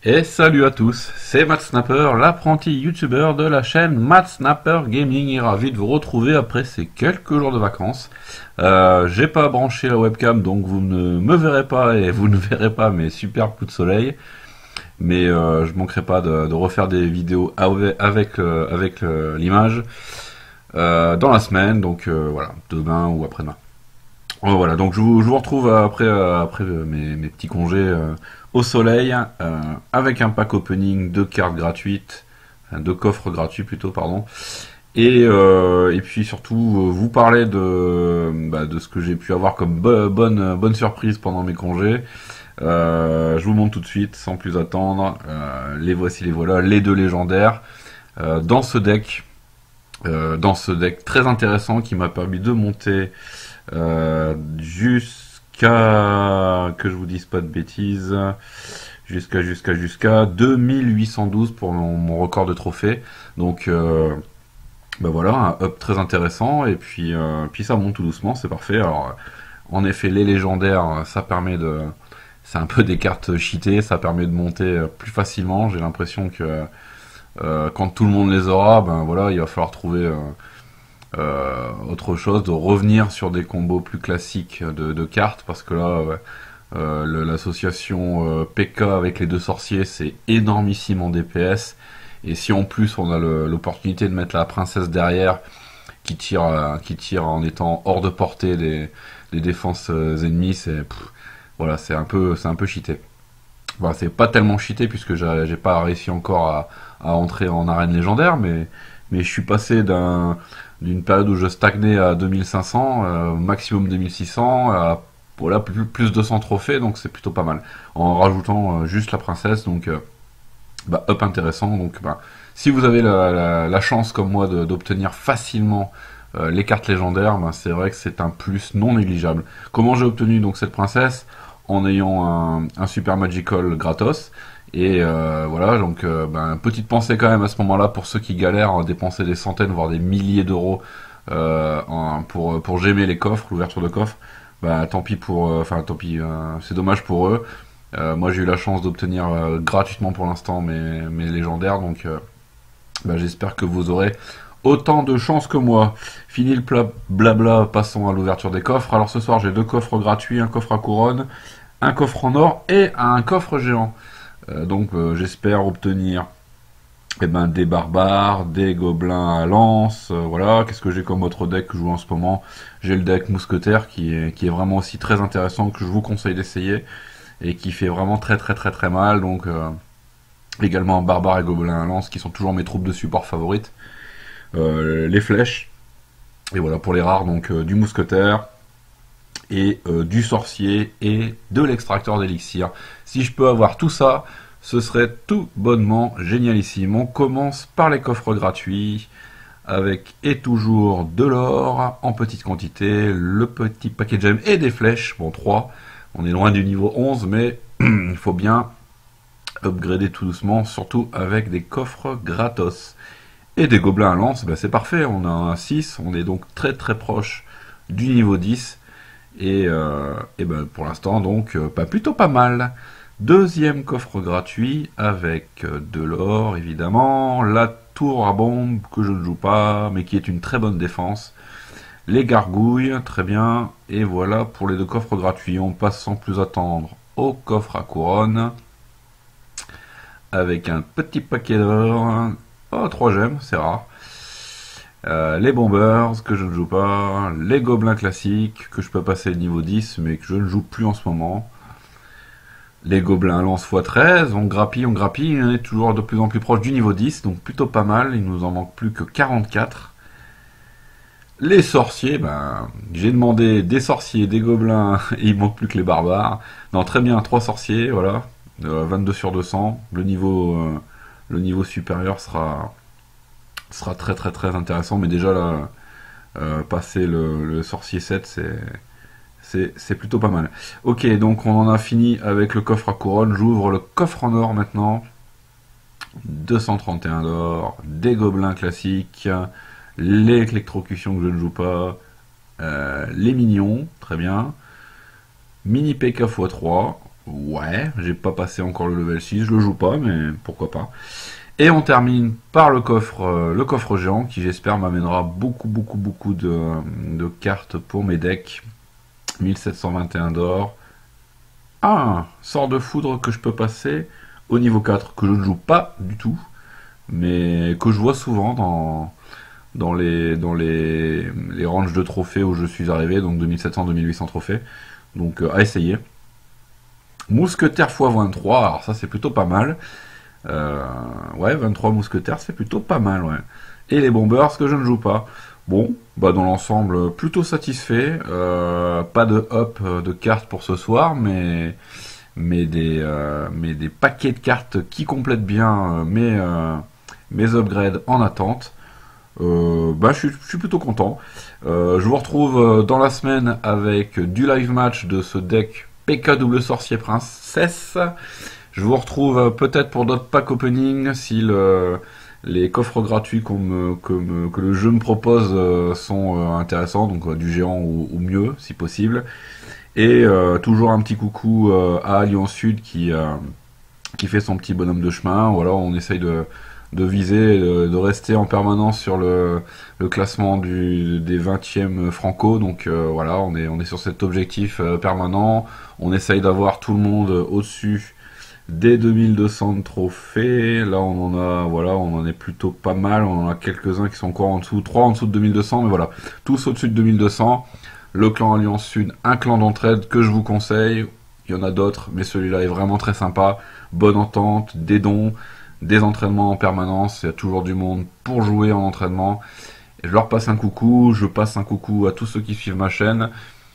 Et salut à tous, c'est Matt Snapper, l'apprenti youtubeur de la chaîne Matt Snapper Gaming, et ravi de vous retrouver après ces quelques jours de vacances. J'ai pas branché la webcam, donc vous ne me verrez pas et vous ne verrez pas mes super coups de soleil, mais je manquerai pas de refaire des vidéos avec l'image dans la semaine, donc voilà, demain ou après-demain. Voilà, donc je vous retrouve après mes petits congés au soleil, avec un pack opening de cartes gratuites, enfin, de coffres gratuits plutôt, pardon. Et puis surtout vous parler de ce que j'ai pu avoir comme bonne surprise pendant mes congés. Je vous montre tout de suite, sans plus attendre. Les voici, les voilà, les deux légendaires. Dans ce deck, très intéressant qui m'a permis de monter jusqu'à, que je vous dise pas de bêtises, jusqu'à 2812 pour mon record de trophée. Donc voilà, un up très intéressant, et puis ça monte tout doucement, c'est parfait. Alors en effet, les légendaires, ça permet de, c'est un peu des cartes cheatées, ça permet de monter plus facilement. J'ai l'impression que quand tout le monde les aura, ben voilà, il va falloir trouver autre chose, de revenir sur des combos plus classiques de cartes, parce que là, l'association PK avec les deux sorciers, c'est énormissime en DPS, et si en plus on a l'opportunité de mettre la princesse derrière, qui tire en étant hors de portée des défenses ennemies, voilà, c'est un peu cheaté. Voilà, c'est pas tellement cheaté puisque j'ai pas réussi encore à entrer en arène légendaire, mais je suis passé d'une période où je stagnais à 2500, maximum 2600, à voilà, plus 200 trophées, donc c'est plutôt pas mal. En rajoutant juste la princesse, donc up intéressant. Donc si vous avez la chance comme moi d'obtenir facilement les cartes légendaires, c'est vrai que c'est un plus non négligeable. Comment j'ai obtenu donc cette princesse? En ayant un super magical gratos. Et voilà, donc petite pensée quand même à ce moment-là pour ceux qui galèrent à dépenser des centaines voire des milliers d'euros pour gémer les coffres, l'ouverture de coffres. Tant pis tant pis, c'est dommage pour eux. Moi j'ai eu la chance d'obtenir gratuitement pour l'instant mes légendaires, donc j'espère que vous aurez autant de chance que moi. Fini le blabla, passons à l'ouverture des coffres. Alors ce soir j'ai deux coffres gratuits, un coffre à couronne, un coffre en or et un coffre géant. J'espère obtenir des barbares, des gobelins à lance. Voilà, qu'est-ce que j'ai comme autre deck que je joue en ce moment? J'ai le deck mousquetaire qui est vraiment aussi très intéressant, que je vous conseille d'essayer et qui fait vraiment très très très très mal. Donc également barbares et gobelins à lance qui sont toujours mes troupes de support favorites. Les flèches, et voilà pour les rares, donc du mousquetaire et du sorcier et de l'extracteur d'élixir. Si je peux avoir tout ça, ce serait tout bonnement génialissime. On commence par les coffres gratuits avec et toujours de l'or en petite quantité, le petit paquet de gemmes et des flèches, bon 3, on est loin du niveau 11, mais il faut bien upgrader tout doucement, surtout avec des coffres gratos. Et des gobelins à lance, c'est parfait, on a un 6, on est donc très très proche du niveau 10, et pour l'instant donc plutôt pas mal. Deuxième coffre gratuit avec de l'or évidemment, la tour à bombe que je ne joue pas mais qui est une très bonne défense, les gargouilles, très bien, et voilà pour les deux coffres gratuits. On passe sans plus attendre au coffre à couronne avec un petit paquet d'or. Oh, 3 gemmes, c'est rare. Les bombers que je ne joue pas, les gobelins classiques que je peux passer niveau 10 mais que je ne joue plus en ce moment, les gobelins à lance x13, on grappille, on est toujours de plus en plus proche du niveau 10, donc plutôt pas mal, il nous en manque plus que 44. Les sorciers, j'ai demandé des sorciers, des gobelins, et il manque plus que les barbares. Non, très bien, 3 sorciers, voilà, 22 sur 200, le niveau supérieur sera très très très intéressant, mais déjà là, passer le sorcier 7, c'est plutôt pas mal. Ok, donc on en a fini avec le coffre à couronne, j'ouvre le coffre en or maintenant. 231 d'or, des gobelins classiques, l'électrocution que je ne joue pas, les minions, très bien, mini PK x3, Ouais, j'ai pas passé encore le level 6, je le joue pas, mais pourquoi pas. Et on termine par le coffre géant, qui j'espère m'amènera beaucoup de cartes pour mes decks. 1721 d'or. Ah, sort de foudre que je peux passer au niveau 4, que je ne joue pas du tout, mais que je vois souvent dans les ranges de trophées où je suis arrivé, donc 2700-2800 trophées. Donc à essayer. Mousquetaire x23, alors ça c'est plutôt pas mal. Ouais, 23 mousquetaires, c'est plutôt pas mal, ouais. Et les bombers que je ne joue pas. Bon, bah dans l'ensemble, plutôt satisfait. Pas de hop de cartes pour ce soir, mais des paquets de cartes qui complètent bien mes upgrades en attente. Bah, je suis plutôt content. Je vous retrouve dans la semaine avec du live match de ce deck PK double sorcier princesse. Je vous retrouve peut-être pour d'autres pack opening si les coffres gratuits que le jeu me propose sont intéressants, donc du géant ou mieux si possible. Et toujours un petit coucou à Alliance Sud qui fait son petit bonhomme de chemin. Voilà, on essaye de viser, de rester en permanence sur le classement des 20e franco. Donc voilà, on est sur cet objectif permanent. On essaye d'avoir tout le monde au-dessus des 2200 de trophées. Là, on en est plutôt pas mal. On en a quelques-uns qui sont encore en dessous, 3 en dessous de 2200, mais voilà, tous au-dessus de 2200. Le clan Alliance Sud, un clan d'entraide que je vous conseille. Il y en a d'autres, mais celui-là est vraiment très sympa. Bonne entente, des dons, des entraînements en permanence. Il y a toujours du monde pour jouer en entraînement. Et je leur passe un coucou. Je passe un coucou à tous ceux qui suivent ma chaîne.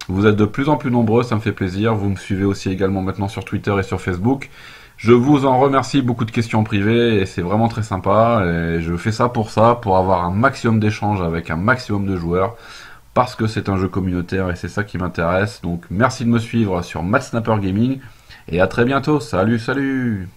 Vous êtes de plus en plus nombreux, ça me fait plaisir. Vous me suivez aussi également maintenant sur Twitter et sur Facebook. Je vous en remercie, beaucoup de questions privées, et c'est vraiment très sympa. Et je fais ça, pour avoir un maximum d'échanges avec un maximum de joueurs, parce que c'est un jeu communautaire et c'est ça qui m'intéresse. Donc merci de me suivre sur Matt Snapper Gaming, et à très bientôt. Salut, salut!